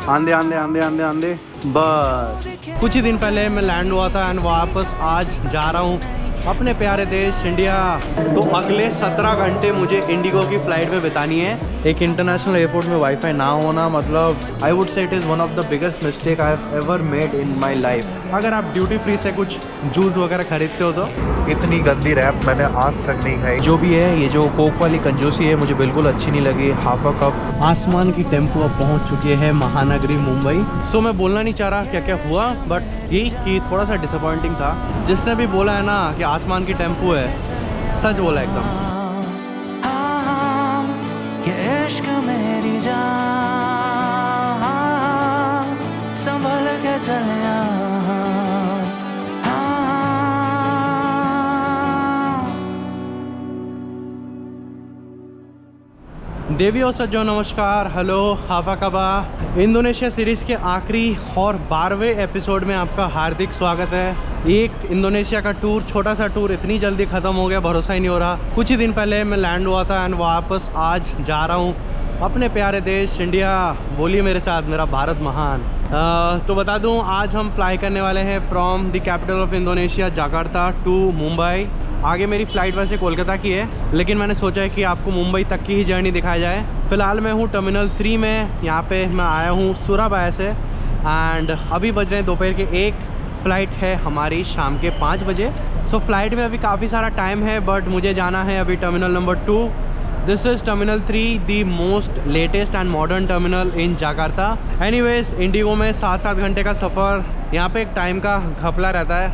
आंधे आंधे आंधे आंधे आंधे। बस कुछ ही दिन पहले मैं लैंड हुआ था एंड वापस आज जा रहा हूँ अपने प्यारे देश इंडिया। तो अगले 17 घंटे मुझे इंडिगो की फ्लाइट में बितानी है। एक इंटरनेशनल एयरपोर्ट में वाईफाई ना होना मतलब I would say it is one of the biggest mistake I have ever made in my life. अगर आप ड्यूटी फ्री से कुछ जूस वगैरह खरीदते हो तो इतनी गंदी रैप मैंने आज तक नहीं खाई। जो भी है ये जो कोक वाली कंजूसी है मुझे बिल्कुल अच्छी नहीं लगी। Half a cup. आसमान की टेम्पो अब पहुंच चुकी है महानगरी मुंबई। सो मैं बोलना नहीं चाह रहा क्या क्या हुआ, बट ये कि थोड़ा सा डिसअपॉइंटिंग था। जिसने भी बोला है ना कि आसमान की टेम्पो है, सच बोला एकदम। ये इश्क मेरी जान संभल के चलिया। देवी और सज्जो नमस्कार, हेलो हावा कबा। इंडोनेशिया सीरीज़ के आखिरी और 12वें एपिसोड में आपका हार्दिक स्वागत है। एक इंडोनेशिया का टूर, छोटा सा टूर इतनी जल्दी ख़त्म हो गया, भरोसा ही नहीं हो रहा। कुछ ही दिन पहले मैं लैंड हुआ था एंड वापस आज जा रहा हूँ अपने प्यारे देश इंडिया। बोलिए मेरे साथ, मेरा भारत महान। तो बता दूँ आज हम फ्लाई करने वाले हैं from the capital of Indonesia Jakarta to Mumbai. आगे मेरी फ़्लाइट वैसे कोलकाता की है, लेकिन मैंने सोचा है कि आपको मुंबई तक की ही जर्नी दिखाई जाए। फ़िलहाल मैं हूँ टर्मिनल 3 में। यहाँ पे मैं आया हूँ सूराबाया से एंड अभी बज रहे हैं दोपहर के 1। फ़्लाइट है हमारी शाम के 5 बजे। सो फ्लाइट में अभी काफ़ी सारा टाइम है, बट मुझे जाना है अभी terminal number 2। This is terminal 3, the most latest and modern terminal in Jakarta. Anyways, Indigo में 7-7 घंटे का सफ़र। यहाँ पे एक टाइम का घपला रहता है।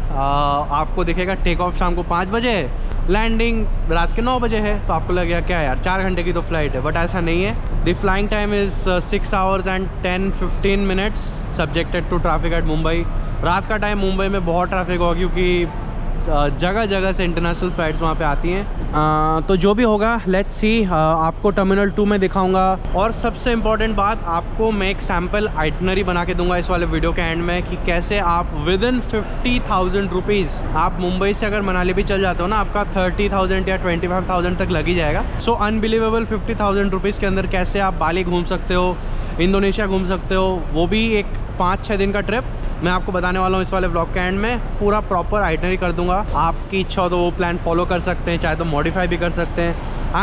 आपको दिखेगा टेक ऑफ शाम को 5 बजे, लैंडिंग रात के 9 बजे है, तो आपको लगेगा क्या यार 4 घंटे की तो फ्लाइट है, बट ऐसा नहीं है। The flying time is 6 hours and 10-15 minutes subjected to traffic at Mumbai. रात का टाइम मुंबई में बहुत ट्रैफिक होगा क्योंकि जगह जगह से इंटरनेशनल फ़्लाइट्स वहाँ पे आती हैं। तो जो भी होगा लेट्स सी, आपको टर्मिनल 2 में दिखाऊंगा। और सबसे इम्पॉर्टेंट बात, आपको मैं एक सैम्पल आइटनरी बना के दूंगा इस वाले वीडियो के एंड में कि कैसे आप विद इन 50,000 रुपीज़ आप मुंबई से अगर मनाली भी चल जाते हो ना, आपका 30,000 या 25,000 तक लग ही जाएगा। सो अनबिलीवेबल 50,000 रुपीज़ के अंदर कैसे आप बाली घूम सकते हो, इंडोनेशिया घूम सकते हो, वो भी एक 5-6 दिन का ट्रिप मैं आपको बताने वाला हूँ इस वाले व्लॉग के एंड में। पूरा प्रॉपर आइटनरी कर दूंगा। आपकी इच्छा हो तो वो प्लान फॉलो कर सकते हैं, चाहे तो मॉडिफाई भी कर सकते हैं।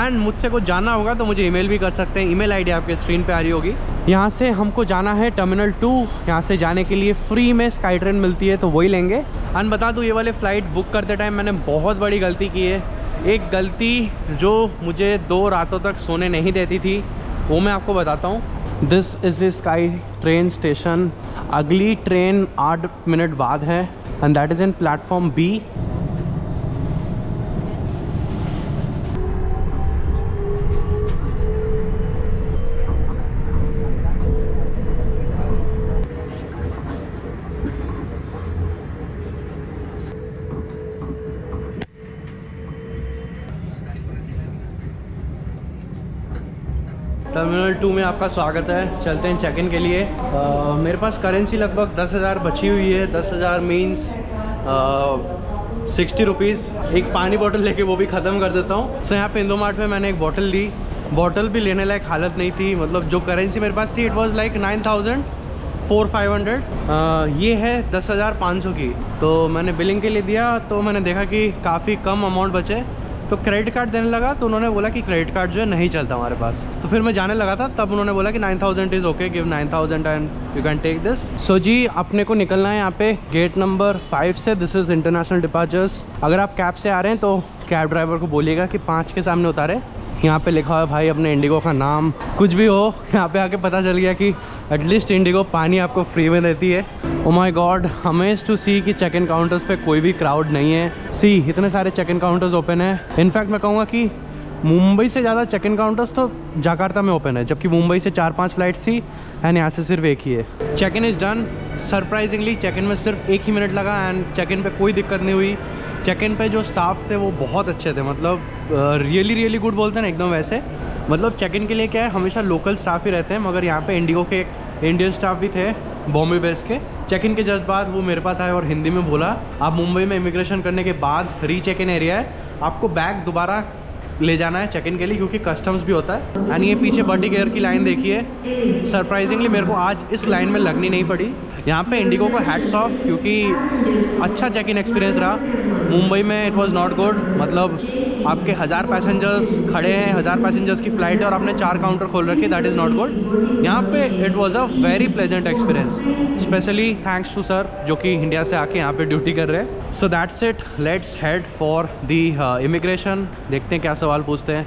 एंड मुझसे कुछ जानना होगा तो मुझे ईमेल भी कर सकते हैं। ईमेल आईडी आपके स्क्रीन पे आ रही होगी। यहाँ से हमको जाना है टर्मिनल 2। यहाँ से जाने के लिए फ्री में स्काई ट्रेन मिलती है, तो वही लेंगे। एंड बता दूँ, ये वाले फ़्लाइट बुक करते टाइम मैंने बहुत बड़ी गलती की है। एक गलती जो मुझे 2 रातों तक सोने नहीं देती थी, वो मैं आपको बताता हूँ। This is the sky train station. अगली ट्रेन 8 मिनट बाद है and that is in platform B। Terminal 2 में आपका स्वागत है। चलते हैं चेक इन के लिए। मेरे पास करेंसी लगभग 10,000 बची हुई है। 10,000 मीन्स 60 रुपीज़। एक पानी बोतल लेके वो भी ख़त्म कर देता हूँ। सो यहाँ पे इंडोमार्ट में मैंने एक बोतल ली। बोतल भी लेने लायक हालत नहीं थी, मतलब जो करेंसी मेरे पास थी इट वाज लाइक 9,400-500। ये है 10,500 की। तो मैंने बिलिंग के लिए दिया तो मैंने देखा कि काफ़ी कम अमाउंट बचे, तो क्रेडिट कार्ड देने लगा। तो उन्होंने बोला कि क्रेडिट कार्ड जो है नहीं चलता हमारे पास। तो फिर मैं जाने लगा था, तब उन्होंने बोला कि 9,000 is okay, give 9,000 and you can take this. So जी, अपने को निकलना है यहाँ पे गेट नंबर 5 से। This is international departures. अगर आप कैब से आ रहे हैं तो कैब ड्राइवर को बोलिएगा कि 5 के सामने उतारे। यहाँ पे लिखा हुआ है भाई अपने इंडिगो का नाम। कुछ भी हो, यहाँ पे आके पता चल गया कि एटलीस्ट इंडिगो पानी आपको फ्री में देती है। Oh my god, amazed to see कि चेक इन काउंटर्स पे कोई भी क्राउड नहीं है। सी, इतने सारे चेक इन काउंटर्स ओपन है। इनफैक्ट मैं कहूँगा कि मुंबई से ज़्यादा चेक इन काउंटर्स तो जकार्ता में ओपन है, जबकि मुंबई से 4-5 फ्लाइट्स थी एंड यहाँ से सिर्फ एक ही है। Check in is done. Surprisingly check in में सिर्फ 1 ही मिनट लगा एंड चेक इन पे कोई दिक्कत नहीं हुई। चेक इन पे जो स्टाफ थे वो बहुत अच्छे थे, मतलब रियली गुड बोलते हैं ना, एकदम वैसे। मतलब चेक इन के लिए क्या है, हमेशा लोकल स्टाफ ही रहते हैं, मगर यहाँ पे इंडिगो के इंडियन स्टाफ भी थे बॉम्बे बेस के। चेक इन के जस्ट बाद वो मेरे पास आए और हिंदी में बोला, आप मुंबई में इमिग्रेशन करने के बाद री चेक इन एरिया है, आपको बैग दोबारा ले जाना है चेक इन के लिए, क्योंकि कस्टम्स भी होता है। एंड ये पीछे बर्टिक एयर की लाइन देखिए, सरप्राइजिंगली मेरे को आज इस लाइन में लगनी नहीं पड़ी। यहाँ पे इंडिगो को हैट्स ऑफ, क्योंकि अच्छा चेक इन एक्सपीरियंस रहा। मुंबई में इट वाज नॉट गुड, मतलब आपके 1000 पैसेंजर्स खड़े हैं, 1000 पैसेंजर्स की फ़्लाइट है और आपने 4 काउंटर खोल रखे, दैट इज़ नॉट गुड। यहाँ पे it was a very pleasant experience, specially thanks to sir जो कि इंडिया से आके यहाँ पे ड्यूटी कर रहे हैं। So that's it, let's head for the immigration. देखते हैं क्या सवाल पूछते हैं।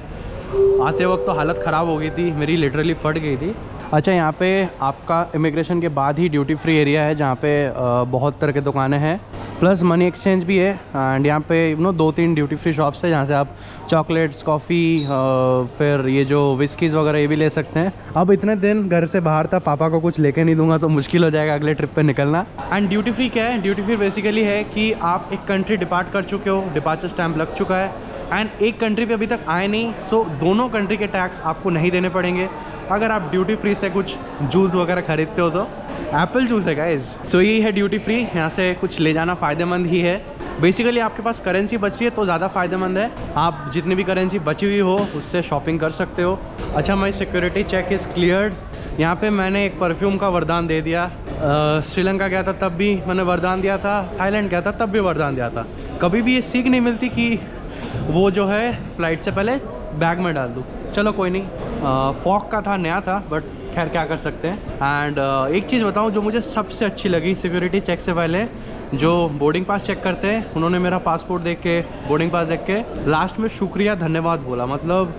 आते वक्त तो हालत ख़राब हो गई थी मेरी, लिटरली फट गई थी। अच्छा, यहाँ पे आपका इमिग्रेशन के बाद ही ड्यूटी फ्री एरिया है, जहाँ पे बहुत तरह के दुकानें हैं, प्लस मनी एक्सचेंज भी है। एंड यहाँ पे 2-3 ड्यूटी फ्री शॉप्स है जहाँ से आप चॉकलेट्स, कॉफ़ी, फिर ये जो विस्कीज़ वगैरह ये भी ले सकते हैं। अब इतने दिन घर से बाहर था, पापा को कुछ लेके नहीं दूंगा तो मुश्किल हो जाएगा अगले ट्रिप पे निकलना। एंड ड्यूटी फ्री क्या है? ड्यूटी फ्री बेसिकली है कि आप एक कंट्री डिपार्ट कर चुके हो, डिपार्चर स्टैम्प लग चुका है, एंड एक कंट्री पे अभी तक आए नहीं, सो दोनों कंट्री के टैक्स आपको नहीं देने पड़ेंगे अगर आप ड्यूटी फ्री से कुछ जूस वगैरह खरीदते हो तो। एप्पल जूस है गाइस। सो ये है ड्यूटी फ्री, यहाँ से कुछ ले जाना फ़ायदेमंद ही है। बेसिकली आपके पास करेंसी बच रही है तो ज़्यादा फ़ायदेमंद है, आप जितनी भी करेंसी बची हुई हो उससे शॉपिंग कर सकते हो। अच्छा, माई सिक्योरिटी चेक इज़ क्लियर्ड। यहाँ पे मैंने एक परफ्यूम का वरदान दे दिया। श्रीलंका गया था तब भी मैंने वरदान दिया था, थाईलैंड गया था तब भी वरदान दिया था। कभी भी ये सीख नहीं मिलती कि वो जो है फ़्लाइट से पहले बैग में डाल दूँ। चलो कोई नहीं, फॉक का था, नया था, बट खैर क्या कर सकते हैं। एंड एक चीज़ बताऊँ जो मुझे सबसे अच्छी लगी सिक्योरिटी चेक से पहले, जो बोर्डिंग पास चेक करते हैं उन्होंने मेरा पासपोर्ट देख के, बोर्डिंग पास देख के लास्ट में शुक्रिया धन्यवाद बोला। मतलब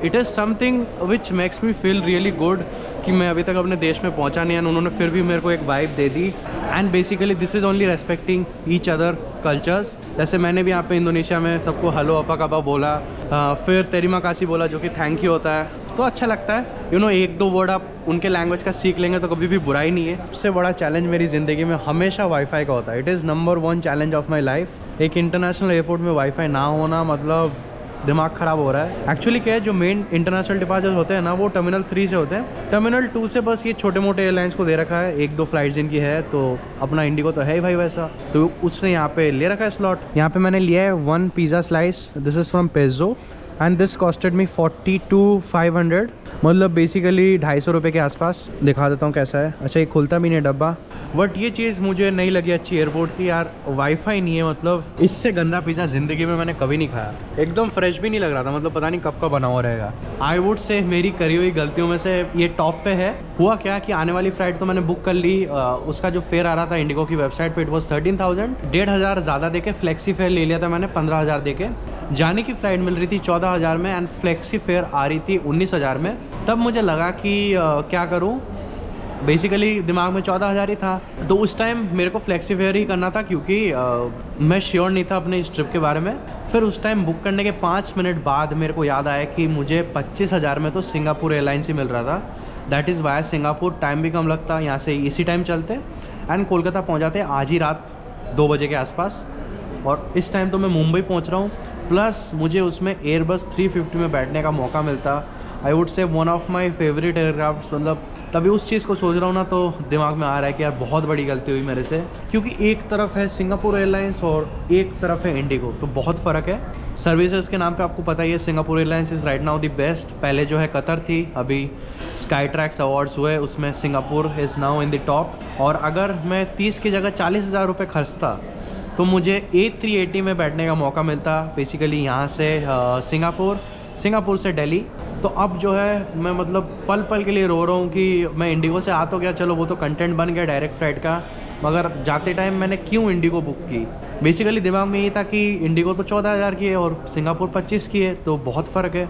it is something which makes me feel really good कि मैं अभी तक अपने देश में पहुंचा नहीं है, उन्होंने फिर भी मेरे को एक vibe they the. And basically this is only respecting each other cultures. जैसे मैंने भी यहाँ पे इंडोनेशिया में सबको हेलो अपा कबा बोला, फिर तेरिमा कासी बोला जो कि थैंक यू होता है, तो अच्छा लगता है। 1-2 वर्ड आप उनके लैंग्वेज का सीख लेंगे तो कभी भी बुराई नहीं है। सबसे बड़ा चैलेंज मेरी ज़िंदगी में हमेशा वाईफाई का होता है। It is number 1 challenge of my life. एक इंटरनेशनल एयरपोर्ट में वाईफाई ना होना मतलब दिमाग ख़राब हो रहा है। एक्चुअली क्या है, जो मेन इंटरनेशनल डिपार्चर्स होते हैं ना वो टर्मिनल 3 से होते हैं। टर्मिनल 2 से बस ये छोटे मोटे एयरलाइंस को दे रखा है, 1-2 फ्लाइट्स जिनकी है, तो अपना इंडिगो तो है ही भाई वैसा, तो उसने यहाँ पे ले रखा है स्लॉट। यहाँ पे मैंने लिया है 1 pizza slice, this is from Pezzo and this costed me 42,500, मतलब बेसिकली 250 रुपये के आसपास। दिखा देता हूँ कैसा है। अच्छा, ये खुलता भी नहीं डब्बा, बट ये चीज़ मुझे नहीं लगी अच्छी एयरपोर्ट की यार, वाईफाई नहीं है। मतलब इससे गंदा पिज़्ज़ा ज़िंदगी में मैंने कभी नहीं खाया, एकदम फ्रेश भी नहीं लग रहा था, मतलब पता नहीं कब का बना हुआ रहेगा। आई वुड से मेरी करी हुई गलतियों में से ये टॉप पे है। हुआ क्या कि आने वाली फ़्लाइट तो मैंने बुक कर ली, उसका जो फेयर आ रहा था इंडिगो की वेबसाइट पे इट वॉज 13,000, 1,500 ज़्यादा दे के फ्लेक्सी फेयर ले लिया था मैंने 15,000 दे के। जाने की फ़्लाइट मिल रही थी 14,000 में एंड फ्लेक्सी फेयर आ रही थी 19,000 में। तब मुझे लगा कि क्या करूँ, बेसिकली दिमाग में 14,000 ही था, तो उस टाइम मेरे को फ्लेक्सी फेयर ही करना था, क्योंकि मैं श्योर नहीं था अपने इस ट्रिप के बारे में। फिर उस टाइम बुक करने के 5 मिनट बाद मेरे को याद आया कि मुझे 25,000 में तो सिंगापुर एयरलाइंस ही मिल रहा था, that is via Singapore. Time भी कम लगता, यहाँ से इसी टाइम चलते एंड कोलकाता पहुँच जाते आज ही रात 2 बजे के आसपास। और इस टाइम तो मैं मुंबई पहुँच रहा हूँ, प्लस मुझे उसमें एयरबस 350 में बैठने का मौका मिलता। I would say one of my favourite aircraft. मतलब तभी उस चीज़ को सोच रहा हूँ ना, तो दिमाग में आ रहा है कि यार बहुत बड़ी गलती हुई मेरे से, क्योंकि एक तरफ है सिंगापुर एयरलाइंस और एक तरफ है इंडिगो, तो बहुत फ़र्क है। सर्विसेज के नाम पे आपको पता ही है, Singapore airlines is right now the best. पहले जो है कतर थी, अभी स्काई ट्रैक्स अवार्ड्स हुए, उसमें Singapore is now in the top. और अगर मैं 30 की जगह 40,000 रुपये खर्चता तो मुझे A380 में बैठने का मौका मिलता, बेसिकली यहाँ से सिंगापुर से दिल्ली। तो अब जो है मैं मतलब पल पल के लिए रो रहा हूँ कि मैं इंडिगो से आ तो गया, चलो वो तो कंटेंट बन गया डायरेक्ट फ्लाइट का, मगर जाते टाइम मैंने क्यों इंडिगो बुक की। बेसिकली दिमाग में ये था कि इंडिगो तो 14,000 की है और सिंगापुर 25 की है, तो बहुत फ़र्क है।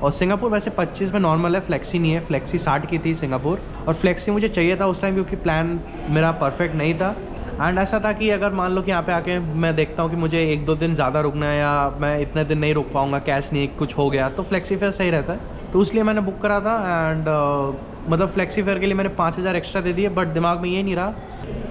और सिंगापुर वैसे 25 में नॉर्मल है, फ्लेक्सी नहीं है, फ्लेक्सी 60 की थी सिंगापुर, और फ्लेक्सी मुझे चाहिए था उस टाइम क्योंकि प्लान मेरा परफेक्ट नहीं था। एंड ऐसा था कि अगर मान लो कि यहाँ पे आके मैं देखता हूँ कि मुझे 1-2 दिन ज़्यादा रुकना है या मैं इतने दिन नहीं रुक पाऊँगा, कैश नहीं, कुछ हो गया, तो फ्लेक्सी फेयर सही रहता है, तो इसलिए मैंने बुक करा था। एंड मतलब फ्लेक्सी फेयर के लिए मैंने 5,000 एक्स्ट्रा दे दिए, बट दिमाग में ये नहीं रहा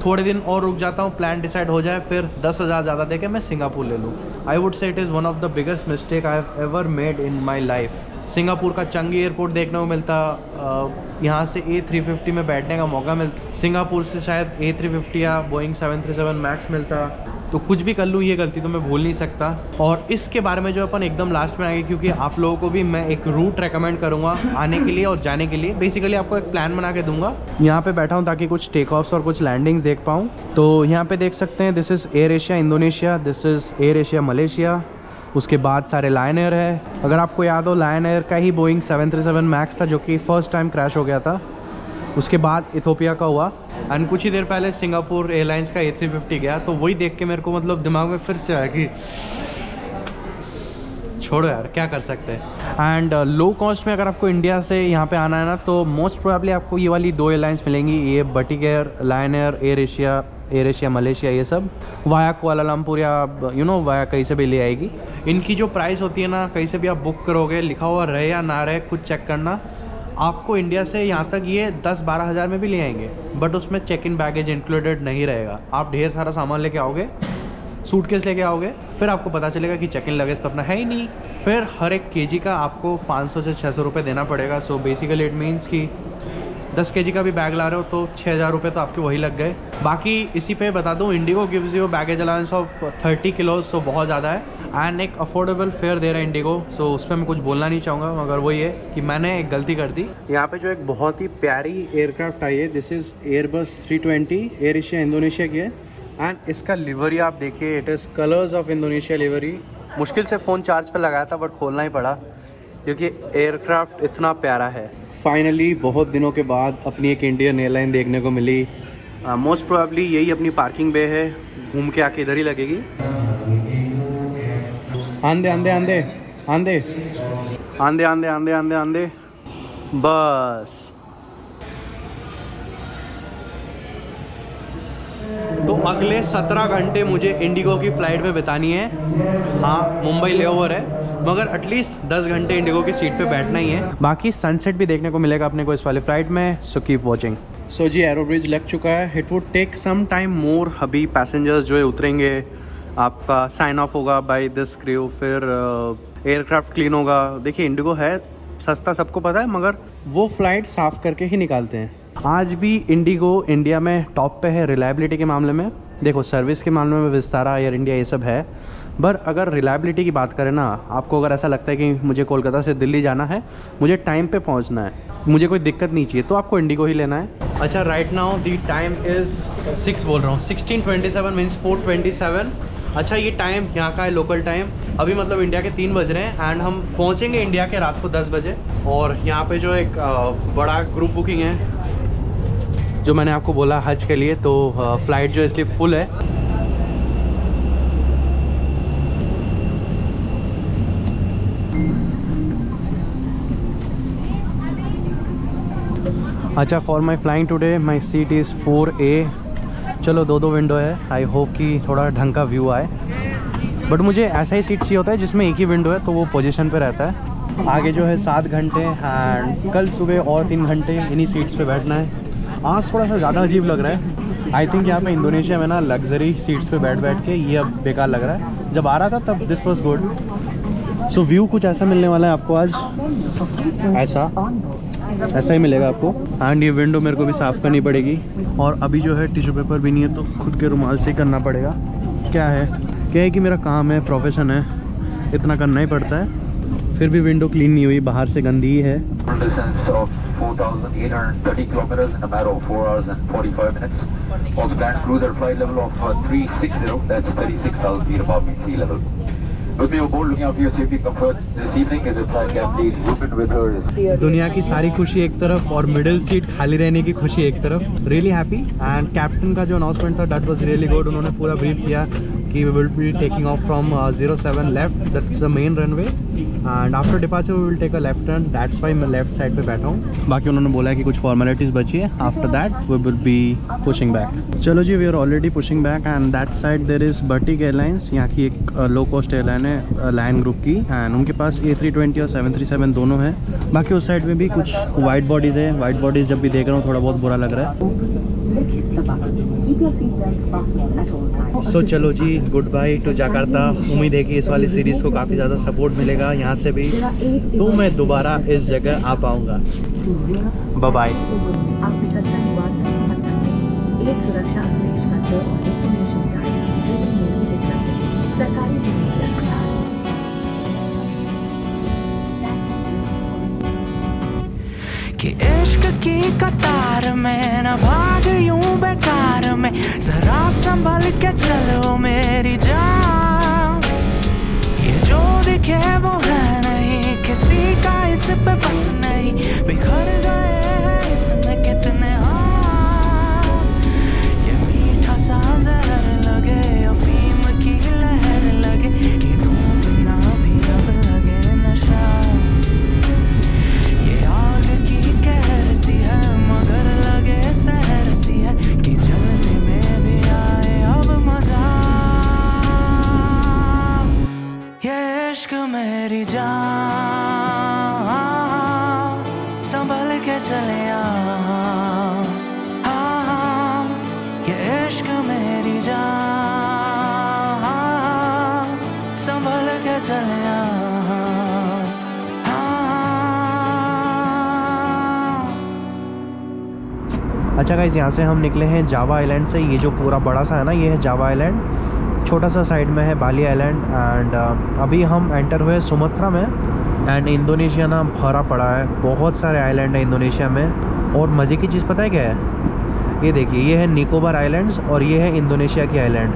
थोड़े दिन और रुक जाता हूँ, प्लान डिसाइड हो जाए, फिर 10,000 ज़्यादा दे के मैं सिंगापुर ले लूँ। I would say it is one of the biggest mistake I have ever made in my life. Singapore का चंगी एयरपोर्ट देखने को मिलता, यहाँ से A350 में बैठने का मौका मिलता, सिंगापुर से शायद A350 या बोइंग 737 मैक्स मिलता। तो कुछ भी कर लूँ, ये गलती तो मैं भूल नहीं सकता। और इसके बारे में जो अपन एकदम लास्ट में आएंगे, क्योंकि आप लोगों को भी मैं एक रूट रेकमेंड करूँगा आने के लिए और जाने के लिए। बेसिकली आपको एक प्लान बना के दूंगा। यहाँ पे बैठा हूँ ताकि कुछ टेक ऑफ्स और कुछ लैंडिंग्स देख पाऊँ। तो यहाँ पे देख सकते हैं, this is air Asia Indonesia, this is air Asia Malaysia. उसके बाद सारे लायन एयर है। अगर आपको याद हो, लायन एयर का ही बोइंग 737 मैक्स था जो कि फर्स्ट टाइम क्रैश हो गया था। उसके बाद इथोपिया का हुआ एंड कुछ ही देर पहले सिंगापुर एयरलाइंस का A350 गया। तो वही देख के मेरे को मतलब दिमाग में फिर से आया कि छोड़ो यार, क्या कर सकते हैं। एंड लो कॉस्ट में अगर आपको इंडिया से यहाँ पे आना है ना, तो मोस्ट प्रोबेबली आपको ये वाली 2 एयरलाइंस मिलेंगी, ये Batik Air, Lion Air, Air Asia Malaysia, ये सब वाया कुआलालंपुर या वाया कहीं से भी ले आएगी। इनकी जो प्राइस होती है ना, कहीं से भी आप बुक करोगे, लिखा हुआ रहे या ना रहे खुद चेक करना, आपको इंडिया से यहाँ तक ये 10-12 हज़ार में भी ले आएंगे। बट उसमें चेक इन बैगेज इंक्लूडेड नहीं रहेगा। आप ढेर सारा सामान लेके आओगे, सूटकेस लेके आओगे, फिर आपको पता चलेगा कि चेक इन लगेज तो अपना है ही नहीं। फिर हर एक केजी का आपको 500 से 600 रुपये देना पड़ेगा। सो बेसिकली इट मीन्स कि 10 केजी का भी बैग ला रहे हो तो 6,000 रुपये तो आपके वही लग गए। बाकी इसी पे बता दूं, IndiGo gives you baggage allowance of 30 kilos, so बहुत ज़्यादा है एंड एक अफोर्डेबल फेयर दे रहा है इंडिगो। सो उस पर मैं कुछ बोलना नहीं चाहूँगा, मगर वही है कि मैंने एक गलती कर दी। यहाँ पे जो एक बहुत ही प्यारी एयरक्राफ्ट आई है, this is Airbus 320 air Asia Indonesia की है एंड इसका लिवरी आप देखिए, it is colours of Indonesia livery. मुश्किल से फ़ोन चार्ज पे लगाया था बट खोलना ही पड़ा क्योंकि एयरक्राफ्ट इतना प्यारा है। फाइनली बहुत दिनों के बाद अपनी एक इंडियन एयरलाइन देखने को मिली। मोस्ट प्रोबेबली यही अपनी पार्किंग बे है, घूम के आके इधर ही लगेगी। आंदे आंदे आंदे आंदे आंदे आंदे आंदे आंदे आंदे बस। तो अगले 17 घंटे मुझे इंडिगो की फ़्लाइट में बितानी है। हाँ, मुंबई लेओवर है, मगर एटलीस्ट 10 घंटे इंडिगो की सीट पे बैठना ही है। बाकी सनसेट भी देखने को मिलेगा अपने को इस वाले फ्लाइट में। So keep watching. सो जी, एरो ब्रिज लग चुका है। It would take some time more. अभी पैसेंजर्स जो है उतरेंगे, आपका साइन ऑफ होगा बाय दिस क्रू, फिर एयरक्राफ्ट क्लीन होगा। देखिए, इंडिगो है सस्ता, सबको पता है, मगर वो फ़्लाइट साफ़ करके ही निकालते हैं। आज भी इंडिगो इंडिया में टॉप पे है रिलायबिलिटी के मामले में। देखो, सर्विस के मामले में विस्तारा, एयर इंडिया, ये सब है, पर अगर रिलायबिलिटी की बात करें ना, आपको अगर ऐसा लगता है कि मुझे कोलकाता से दिल्ली जाना है, मुझे टाइम पे पहुंचना है, मुझे कोई दिक्कत नहीं चाहिए, तो आपको इंडिगो ही लेना है। अच्छा, right now the time is 6 बोल रहा हूँ, 16:27 मीन्स 4:27। अच्छा, ये टाइम यहाँ का है लोकल टाइम। अभी मतलब इंडिया के 3 बज रहे हैं एंड हम पहुँचेंगे इंडिया के रात को 10 बजे। और यहाँ पे जो एक बड़ा ग्रुप बुकिंग है जो मैंने आपको बोला हज के लिए, तो फ़्लाइट जो इसलिए फुल है। अच्छा, for my flying today my seat is 4A। चलो, 2 विंडो है। आई होप कि थोड़ा ढंग का व्यू आए, बट मुझे ऐसा ही सीट चाहिए होता है जिसमें एक ही विंडो है, तो वो पोजीशन पे रहता है। आगे जो है 7 घंटे एंड कल सुबह और 3 घंटे इन्हीं सीट्स पे बैठना है। आज थोड़ा सा ज़्यादा अजीब लग रहा है। आई थिंक यहाँ पे इंडोनेशिया में ना लग्जरी सीट्स पे बैठ के ये अब बेकार लग रहा है। जब आ रहा था तब this was good. So view कुछ ऐसा मिलने वाला है आपको आज, ऐसा ही मिलेगा आपको। एंड ये विंडो मेरे को भी साफ़ करनी पड़ेगी, और अभी जो है टिश्यू पेपर भी नहीं है, तो खुद के रुमाल से ही करना पड़ेगा। क्या है कि मेरा काम है, प्रोफेशन है, इतना करना ही पड़ता है। फिर भी विंडो क्लीन नहीं हुई, बाहर से गंदी ही है। Distance of 4,830 kilometers in a matter of 4 hours and 45 minutes. Also planned cruiser flight level of 360, that's 36,000 feet above sea level. With me aboard, looking after your safety comfort this evening is a flight captain Ruben with her. दुनिया की सारी खुशी एक तरफ और middle seat खाली रहने की खुशी एक तरफ। Really happy. एंड कैप्टन का जो अनाउंसमेंट था, दैट वाज रियली गुड। उन्होंने पूरा ब्रीफ किया कि we will be taking off from 07 left, that's the main runway, and after departure we will take a left turn, that's why मैं left side पे बैठा हूँ। बाकी उन्होंने बोला है कि कुछ फॉर्मेलिटीज़ बची है, after that we will be pushing back. चलो जी, we are already pushing back and that side there is Batik airlines. यहाँ की एक लो कॉस्ट एयरलाइन है, लायन ग्रुप की, एंड उनके पास A320 और 737 दोनों हैं। बाकी उस साइड में भी कुछ वाइट बॉडीज़ है। वाइट बॉडीज़ जब भी देख रहा हूँ थोड़ा बहुत बुरा लग रहा है। Keep your seatbelts fastened at all times. सो चलो जी, गुड बाय टू जाकार्ता। उम्मीद है कि इस वाली सीरीज़ को काफ़ी ज़्यादा सपोर्ट मिलेगा यहाँ से भी, तो मैं दोबारा इस जगह आ पाऊँगा। Bye bye. आप निकटतम विमानतल पहुंच एक सुरक्षा आदेश पत्र और इन्फॉर्मेशन गाइड ट्रेन में भी दिख सकते हैं। सरकारी कि इश्क की कतार में न भाग यूं बेकार में, जरा संभल के चलो मेरी जान। ये जो दिखे वो है नहीं, किसी का इस पे बस नहीं, बिखर गए हैं इसमें कितने हाथ। ये मीठा सा जहर लगे, अफीम की लहर लगे, कि ढूंढना भी अब लगे नशा। ये आग की कहर सी है मगर लगे सहर सी है, कि जलने में भी आए अब मजा। ये इश्क मेरी जान, संभल के चले आ। ये इश्क मेरी जान, संभल के चले आ। अच्छा गाइस, यहाँ से हम निकले हैं जावा आइलैंड से। ये जो पूरा बड़ा सा है ना, ये है जावा आइलैंड। छोटा सा साइड में है बाली आइलैंड। एंड अभी हम एंटर हुए सुमात्रा में। एंड इंडोनेशिया ना भरा पड़ा है, बहुत सारे आइलैंड है इंडोनेशिया में। और मज़े की चीज़ पता है क्या है? ये देखिए, ये है निकोबार आइलैंड्स और ये है इंडोनेशिया की आइलैंड।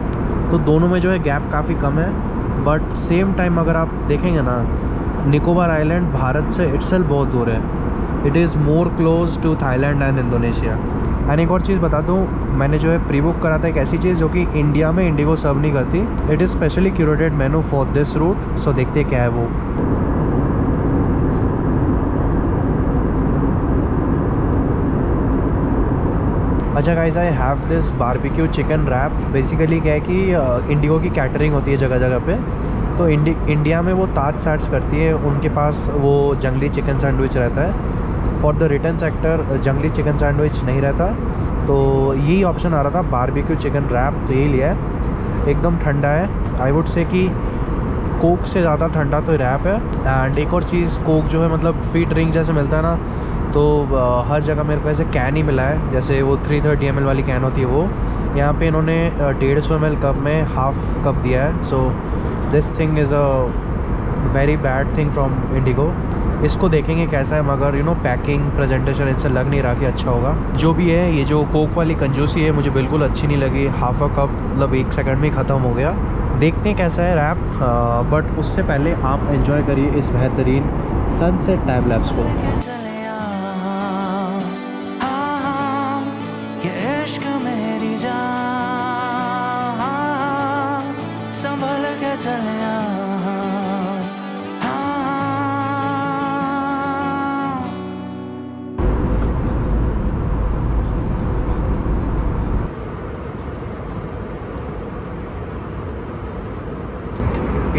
तो दोनों में जो है गैप काफ़ी कम है, बट सेम टाइम अगर आप देखेंगे ना, निकोबार आइलैंड भारत से इटसेल्फ बहुत दूर है। It is more close to Thailand and Indonesia. And एक और चीज़ बता दूँ, मैंने जो है प्री बुक करा था एक ऐसी चीज़ जो कि इंडिया में इंडिगो सर्व नहीं करती। It is specially curated menu for this route. So देखते क्या है वो। अच्छा guys, I have this barbecue chicken wrap. Basically क्या है कि इंडिगो की कैटरिंग होती है जगह जगह पे। तो इंडिया में वो ताज सैट्स करती है, उनके पास वो जंगली चिकन सैंडविच रहता है। फॉर द रिटर्न सेक्टर जंगली चिकन सैंडविच नहीं रहता, तो यही ऑप्शन आ रहा था, बारबेक्यू चिकन रैप। तो यही लिया है। एकदम ठंडा है, आई वुड से कि कोक से ज़्यादा ठंडा तो रैप है। एंड एक और चीज़, कोक जो है मतलब फ्री ड्रिंक जैसे मिलता है ना, तो हर जगह मेरे को ऐसे कैन ही मिला है। जैसे वो 330 ml वाली कैन होती है वो, यहाँ पे इन्होंने 150 ml कप में हाफ कप दिया है। So this thing is a very bad thing from Indigo. इसको देखेंगे कैसा है, मगर यू नो पैकिंग प्रेजेंटेशन इससे लग नहीं रहा कि अच्छा होगा। जो भी है, ये जो कोक वाली कंजूसी है मुझे बिल्कुल अच्छी नहीं लगी। हाफ अ कप मतलब 1 सेकंड में ही ख़त्म हो गया। देखते हैं कैसा है रैप, बट उससे पहले आप एंजॉय करिए इस बेहतरीन सनसेट टाइम लैप्स को। ये इश्क मेरी जान, संभल के चले आ।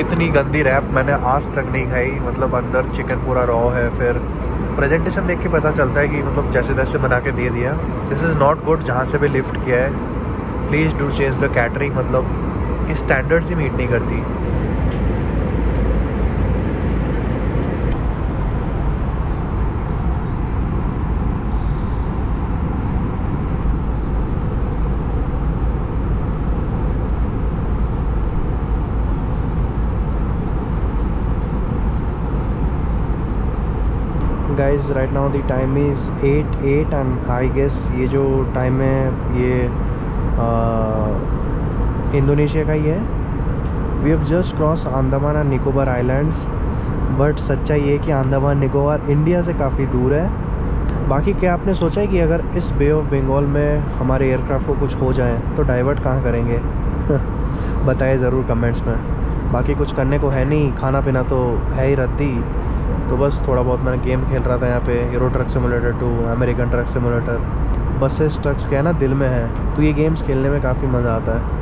इतनी गंदी रैप मैंने आज तक नहीं खाई। मतलब अंदर चिकन पूरा रॉ है, फिर प्रेजेंटेशन देख के पता चलता है कि मतलब जैसे तैसे बना के दे दिया। This is not good. जहाँ से भी लिफ्ट किया है, please do change the catering. मतलब इस स्टैंडर्ड्स ही मीट नहीं करती। Guys right now the time is 8 and I guess ये जो टाइम है ये इंडोनेशिया का ही है। We have just cross Andaman and Nicobar islands. But सच्चाई ये कि अंडमान निकोबार इंडिया से काफ़ी दूर है। बाकी क्या आपने सोचा है कि अगर इस बे ऑफ बंगाल में हमारे एयरक्राफ्ट को कुछ हो जाए तो डाइवर्ट कहाँ करेंगे? बताइए ज़रूर कमेंट्स में। बाकी कुछ करने को है नहीं, खाना पीना तो है ही रद्दी। तो बस थोड़ा बहुत मैंने गेम खेल रहा था यहाँ पे, euro truck simulator 2, American truck simulator. Buses trucks क्या है ना, दिल में है, तो ये गेम्स खेलने में काफ़ी मज़ा आता है।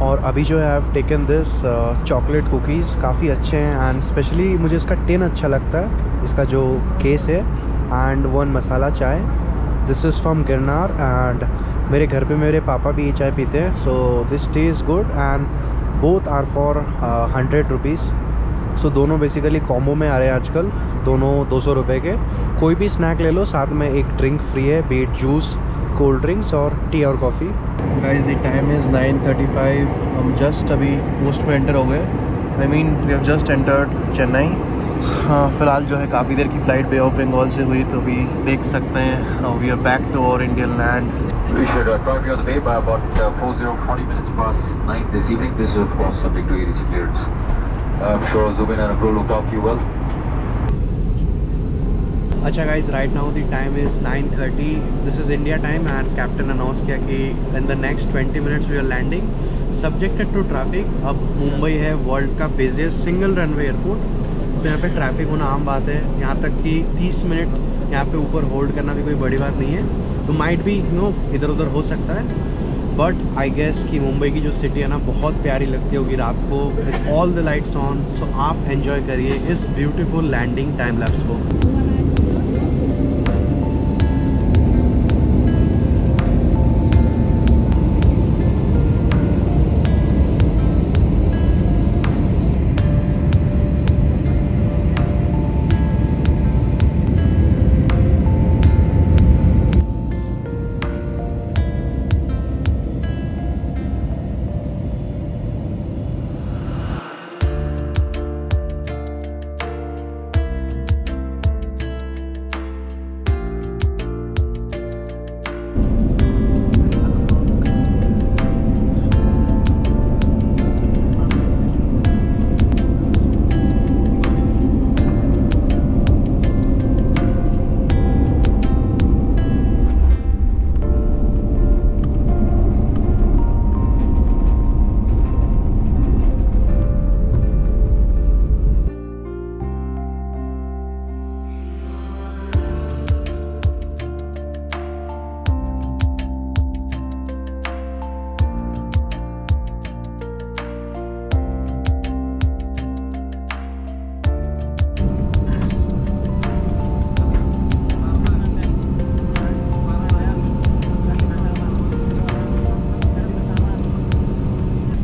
और अभी जो है I have taken this chocolate cookies, काफ़ी अच्छे हैं एंड स्पेशली मुझे इसका टिन अच्छा लगता है, इसका जो केस है, एंड 1 मसाला चाय। This is from Girnar and मेरे घर पे मेरे पापा भी ये चाय पीते हैं, so this taste good and both are for 100 rupees. So दोनों बेसिकली कॉम्बो में आ रहे हैं आजकल, दोनों 200 रुपये के। कोई भी स्नैक ले लो, साथ में एक ड्रिंक फ्री है, बीट जूस, कोल्ड ड्रिंक्स और टी और coffee. Guys the time is 9:35। हम जस्ट अभी पोस्ट में एंटर हो गए, I mean we have just entered Chennai. हाँ, फ़िलहाल जो है काफ़ी देर की फ़्लाइट बे ऑफ बंगाल से हुई, तो अभी देख सकते हैं we are back to our Indian land. We should arrive on the bay by about 40 minutes past 9 this evening. This is of course subject to ATC clearance. I'm sure Zubin and Abdul will talk to you well. अच्छा guys, right now the time is 9:30। This is India time and captain announce किया कि in the next 20 minutes we are landing subjected to traffic. अब मुंबई है world का busiest single runway airport, so यहाँ पे traffic होना आम बात है। यहाँ तक कि 30 मिनट यहाँ पे ऊपर होल्ड करना भी कोई बड़ी बात नहीं है, तो माइट भी इधर उधर हो सकता है, बट आई गेस कि मुंबई की जो सिटी है ना बहुत प्यारी लगती होगी रात को with all the lights on. So आप एंजॉय करिए इस ब्यूटीफुल लैंडिंग टाइम लैप्स को।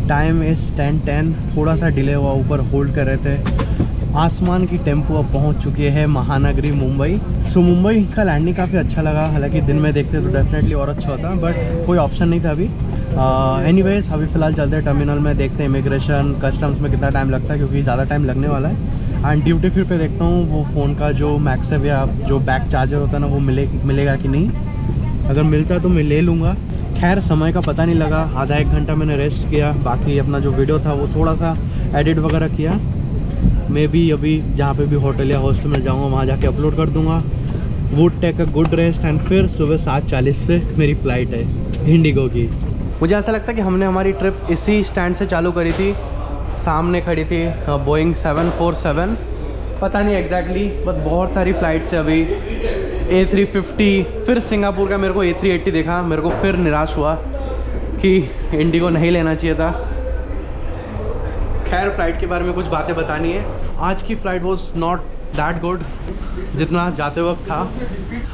Time is 10:10। थोड़ा सा डिले हुआ, ऊपर होल्ड कर रहे थे। आसमान की टेम्पो अब पहुंच चुकी है महानगरी मुंबई। सो मुंबई का लैंडिंग काफ़ी अच्छा लगा, हालांकि दिन में देखते तो डेफिनेटली और अच्छा होता, बट कोई ऑप्शन नहीं था अभी। एनीवेज अभी फ़िलहाल चलते हैं टर्मिनल में, देखते हैं इमिग्रेशन कस्टम्स में कितना टाइम लगता है, क्योंकि ज़्यादा टाइम लगने वाला है। एंड ड्यूटी फ्री पे देखता हूँ वो फ़ोन का जो मैक्सेव या जो बैक चार्जर होता है ना वो मिलेगा कि नहीं। अगर मिलता है तो मैं ले लूँगा। खैर समय का पता नहीं लगा, आधा 1 घंटा मैंने रेस्ट किया, बाकी अपना जो वीडियो था वो थोड़ा सा एडिट वगैरह किया। मैं भी अभी जहाँ पे भी होटल या हॉस्टल में जाऊँगा वहाँ जाके अपलोड कर दूँगा। Would take a good rest and फिर सुबह 7:40 पे मेरी फ़्लाइट है इंडिगो की। मुझे ऐसा लगता है कि हमने हमारी ट्रिप इसी स्टैंड से चालू करी थी, सामने खड़ी थी बोइंग 747, पता नहीं एग्जैक्टली, बट बहुत सारी फ़्लाइट्स है अभी। A350, फिर सिंगापुर का मेरे को A380 देखा, मेरे को फिर निराश हुआ कि इंडिगो नहीं लेना चाहिए था। खैर फ़्लाइट के बारे में कुछ बातें बतानी है। आज की flight was not that good जितना जाते वक्त था।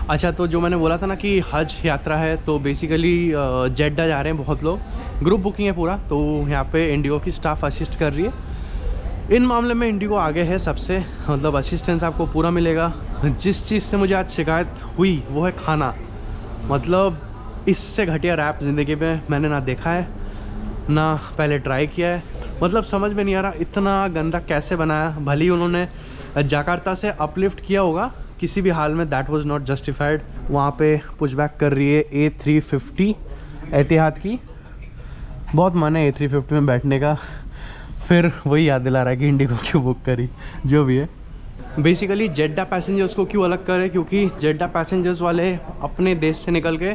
अच्छा, तो जो मैंने बोला था ना कि हज यात्रा है, तो बेसिकली जेड्डा जा रहे हैं बहुत लोग, ग्रुप बुकिंग है पूरा, तो यहाँ पे इंडिगो की स्टाफ असिस्ट कर रही है। इन मामले में इंडिगो आगे है सबसे, मतलब असिस्टेंस आपको पूरा मिलेगा। जिस चीज़ से मुझे आज शिकायत हुई वो है खाना, मतलब इससे घटिया रैप ज़िंदगी में मैंने ना देखा है ना पहले ट्राई किया है। मतलब समझ में नहीं आ रहा इतना गंदा कैसे बनाया। भले ही उन्होंने जकार्ता से अपलिफ्ट किया होगा, किसी भी हाल में दैट वाज नॉट जस्टिफाइड। वहाँ पे पुशबैक कर रही है A350 एतिहाद की। बहुत मन है A350 में बैठने का, फिर वही याद दिला रहा है कि इंडिगो क्यों बुक करी। जो भी है, बेसिकली जेड्डा पैसेंजर्स को क्यों अलग करें, क्योंकि जेड्डा पैसेंजर्स वाले अपने देश से निकल के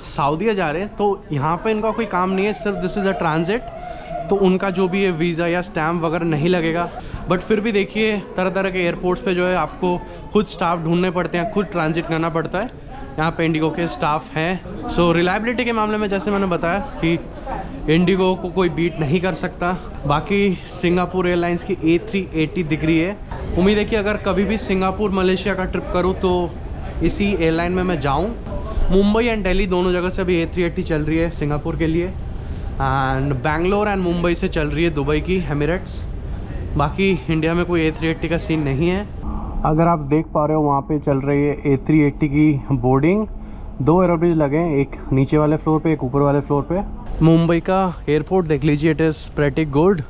सऊदीया जा रहे हैं, तो यहाँ पे इनका कोई काम नहीं है, सिर्फ दिस इज़ अ ट्रांजिट। तो उनका जो भी है वीज़ा या स्टैम्प वगैरह नहीं लगेगा। बट फिर भी देखिए तरह तरह के एयरपोर्ट्स पे जो है आपको खुद स्टाफ ढूंढने पड़ते हैं, खुद ट्रांजिट करना पड़ता है। यहाँ पे इंडिगो के स्टाफ हैं। सो रिलायबिलिटी के मामले में जैसे मैंने बताया कि इंडिगो को कोई बीट नहीं कर सकता। बाकी सिंगापुर एयरलाइंस की A380 दिख रही है। उम्मीद है कि अगर कभी भी सिंगापुर मलेशिया का ट्रिप करूँ तो इसी एयरलाइन में मैं जाऊँ। मुंबई एंड दिल्ली दोनों जगह से अभी A380 चल रही है सिंगापुर के लिए, एंड बैंगलोर एंड मुंबई से चल रही है दुबई की एमिरेट्स। बाकी इंडिया में कोई A380 का सीन नहीं है। अगर आप देख पा रहे हो वहाँ पे चल रही है A380 की बोर्डिंग। 2 एयरब्रिज लगे हैं, एक नीचे वाले फ्लोर पे, एक ऊपर वाले फ्लोर पे। मुंबई का एयरपोर्ट देख लीजिए, इट इज़ प्रेटी गुड।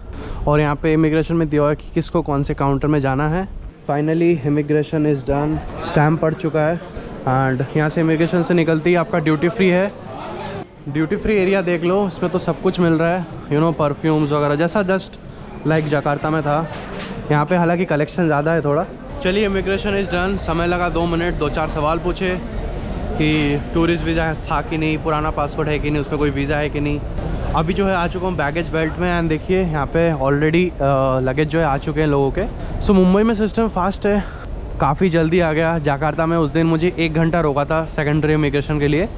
और यहाँ पे इमिग्रेशन में दिया हुआ है कि किसको कौन से काउंटर में जाना है। Finally immigration is done, stamp पड़ चुका है एंड यहाँ से इमिग्रेशन से निकलती ही आपका ड्यूटी फ्री है। ड्यूटी फ्री एरिया देख लो, इसमें तो सब कुछ मिल रहा है, यू नो, परफ्यूम्स वगैरह, जैसा जस्ट लाइक जकार्ता में था। यहाँ पे हालांकि कलेक्शन ज़्यादा है थोड़ा। चलिए, इमिग्रेशन इज़ डन। समय लगा 2 मिनट। 2-4 सवाल पूछे कि टूरिस्ट वीज़ा था कि नहीं, पुराना पासपोर्ट है कि नहीं, उसमें कोई वीज़ा है कि नहीं। अभी जो है आ चुका हूँ बैगेज बेल्ट में एंड देखिए यहाँ पे ऑलरेडी लगेज जो है आ चुके हैं लोगों के। सो मुंबई में सिस्टम फास्ट है, काफ़ी जल्दी आ गया। जकार्ता में उस दिन मुझे 1 घंटा रोका था सेकेंडरी इमिग्रेशन के लिए,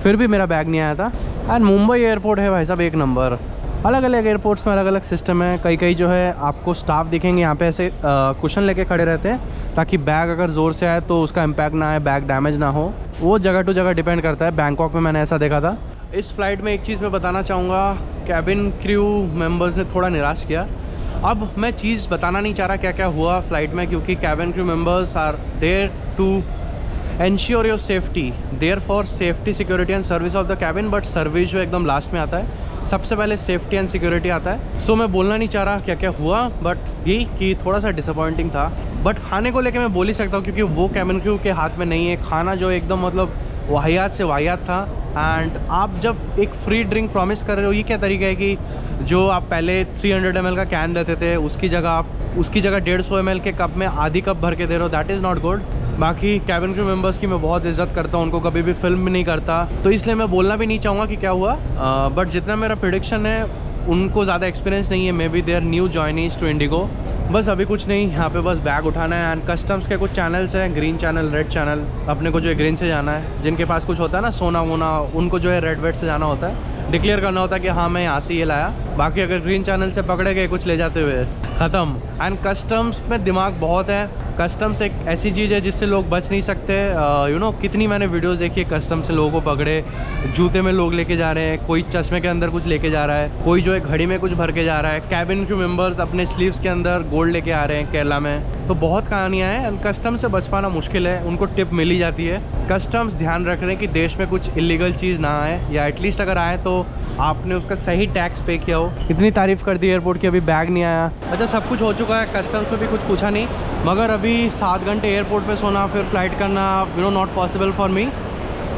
फिर भी मेरा बैग नहीं आया था। एंड मुंबई एयरपोर्ट है भाई साहब 1 नंबर। अलग अलग एयरपोर्ट्स में अलग अलग सिस्टम है। कई जो है आपको स्टाफ दिखेंगे यहाँ पे ऐसे कुशन लेके खड़े रहते हैं ताकि बैग अगर ज़ोर से आए तो उसका इम्पैक्ट ना आए, बैग डैमेज ना हो। वो जगह टू जगह डिपेंड करता है। बैंकॉक में मैंने ऐसा देखा था। इस फ्लाइट में एक चीज़ मैं बताना चाहूँगा, कैबिन क्रू मेंबर्स ने थोड़ा निराश किया। अब मैं चीज़ बताना नहीं चाह रहा क्या क्या हुआ फ़्लाइट में, क्योंकि cabin crew members are there to ensure your safety, there for safety, security and service of the cabin. But service जो एकदम लास्ट में आता है, सबसे पहले सेफ्टी एंड सिक्योरिटी आता है। सो मैं बोलना नहीं चाह रहा क्या क्या हुआ, बट यही कि थोड़ा सा डिसअपॉइंटिंग था। बट खाने को लेके मैं बोल ही सकता हूँ क्योंकि वो कैबिन क्रू के हाथ में नहीं है। खाना जो एकदम मतलब वाहियात से वाहियात था। एंड आप जब एक फ्री ड्रिंक प्रॉमिस कर रहे हो, ये क्या तरीका है कि जो आप पहले 300 ml का कैन देते थे उसकी जगह आप 150 ml के कप में आधी कप भर के दे रहे हो। That is not good. बाकी कैबिन क्रू मेंबर्स की मैं बहुत इज्जत करता हूँ, उनको कभी भी फिल्म भी नहीं करता, तो इसलिए मैं बोलना भी नहीं चाहूँगा कि क्या हुआ। बट जितना मेरा प्रेडिक्शन है, उनको ज़्यादा एक्सपीरियंस नहीं है। Maybe they are new joinees to IndiGo. बस अभी कुछ नहीं, यहाँ पे बस बैग उठाना है। एंड कस्टम्स के कुछ चैनल्स हैं, ग्रीन चैनल, रेड चैनल। अपने को जो है ग्रीन से जाना है। जिनके पास कुछ होता है ना सोना वोना, उनको जो है रेड वेड से जाना होता है, डिक्लेयर करना होता है कि हाँ मैं यहाँ से ये लाया। बाकी अगर ग्रीन चैनल से पकड़े गए कुछ ले जाते हुए, ख़त्म। एंड कस्टम्स में दिमाग बहुत है। कस्टम्स एक ऐसी चीज़ है जिससे लोग बच नहीं सकते। यू नो, कितनी मैंने वीडियोस देखी है कस्टम से लोगों को पकड़े, जूते में लोग लेके जा रहे हैं, कोई चश्मे के अंदर कुछ लेके जा रहा है, कोई जो है घड़ी में कुछ भर के जा रहा है। कैबिन क्रू मेंबर्स अपने स्लीव्स के अंदर गोल्ड लेके आ रहे हैं केरला में। तो बहुत कहानियाँ हैं। कस्टम से बच पाना मुश्किल है, उनको टिप मिल ही जाती है। कस्टम्स ध्यान रख रहे हैं कि देश में कुछ इलीगल चीज़ ना आए, या एटलीस्ट अगर आए तो आपने उसका सही टैक्स पे किया हो। इतनी तारीफ़ कर दी एयरपोर्ट की, अभी बैग नहीं आया। अच्छा, सब कुछ हो चुका है, कस्टम्स में भी कुछ पूछा नहीं, मगर अभी 7 घंटे एयरपोर्ट पे सोना फिर फ्लाइट करना, you know, not possible for me.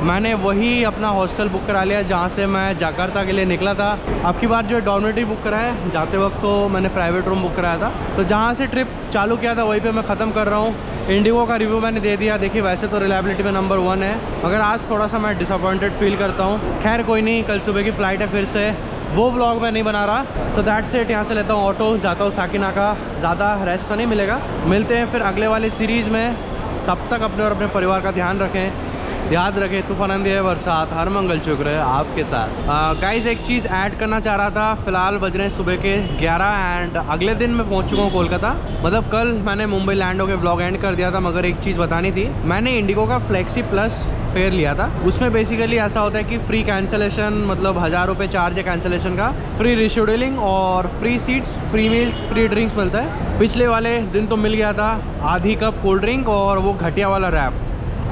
मैंने वही अपना हॉस्टल बुक करा लिया जहाँ से मैं जकार्ता के लिए निकला था। अब की बार जो है डॉर्मेटरी बुक कराया है, जाते वक्त तो मैंने प्राइवेट रूम बुक कराया था। तो जहाँ से ट्रिप चालू किया था वहीं पे मैं ख़त्म कर रहा हूँ। इंडिगो का रिव्यू मैंने दे दिया। देखिए, वैसे तो रिलायबिलिटी में नंबर 1 है, मगर आज थोड़ा सा मैं डिसअपॉइंटेड फील करता हूँ। खैर कोई नहीं, कल सुबह की फ़्लाइट है फिर से, वो व्लॉग मैं नहीं बना रहा। तो दैट्स इट। यहाँ से लेता हूँ ऑटो, जाता हूँ साकिनाका। ज़्यादा रेस्ट तो नहीं मिलेगा। मिलते हैं फिर अगले वाली सीरीज़ में। तब तक अपने और अपने परिवार का ध्यान रखें। याद रखें, तूफान आंधी है, बरसात, हर मंगल शुक्र है आपके साथ। गाइस, एक चीज़ ऐड करना चाह रहा था। फ़िलहाल बज रहे हैं सुबह के 11 एंड अगले दिन मैं पहुंच चुका हूँ कोलकाता। मतलब कल मैंने मुंबई लैंड होकर व्लॉग एंड कर दिया था, मगर एक चीज़ बतानी थी। मैंने इंडिगो का फ्लेक्सी प्लस फेयर लिया था। उसमें बेसिकली ऐसा होता है कि फ्री कैंसिलेशन, मतलब 1000 रुपये चार्ज है कैंसिलेशन का, फ्री रिशेड्यूलिंग और free seats, free meals, free drinks मिलता है। पिछले वाले दिन तो मिल गया था आधी कप कोल्ड ड्रिंक और वो घटिया वाला रैप।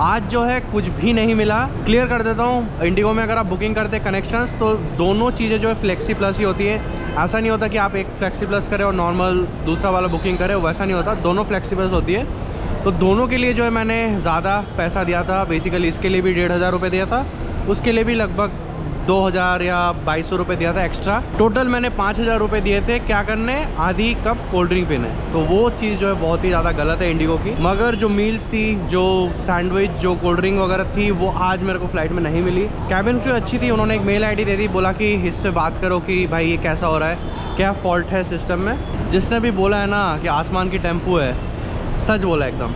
आज जो है कुछ भी नहीं मिला। क्लियर कर देता हूँ, इंडिगो में अगर आप बुकिंग करते हैं कनेक्शंस, तो दोनों चीज़ें जो है फ्लेक्सी प्लस ही होती है। ऐसा नहीं होता कि आप एक फ्लेक्सी प्लस करें और नॉर्मल दूसरा वाला बुकिंग करें, वैसा नहीं होता। दोनों फ्लेक्सी प्लस होती है। तो दोनों के लिए जो है मैंने ज़्यादा पैसा दिया था। बेसिकली इसके लिए भी 1500 रुपये दिया था, उसके लिए भी लगभग 2000 या 2200 रुपये दिया था एक्स्ट्रा। टोटल मैंने 5000 रुपये दिए थे क्या करने, आधी कप कोल्ड ड्रिंक पीने। तो वो चीज़ जो है बहुत ही ज़्यादा गलत है इंडिगो की। मगर जो मील्स थी, जो सैंडविच, जो कोल्ड ड्रिंक वगैरह थी, वो आज मेरे को फ्लाइट में नहीं मिली। कैबिन क्रू अच्छी थी, उन्होंने एक मेल ID दे दी, बोला कि इससे बात करो कि भाई ये कैसा हो रहा है, क्या फॉल्ट है सिस्टम में। जिसने भी बोला है ना कि आसमान की टेम्पो है, सच बोला एकदम।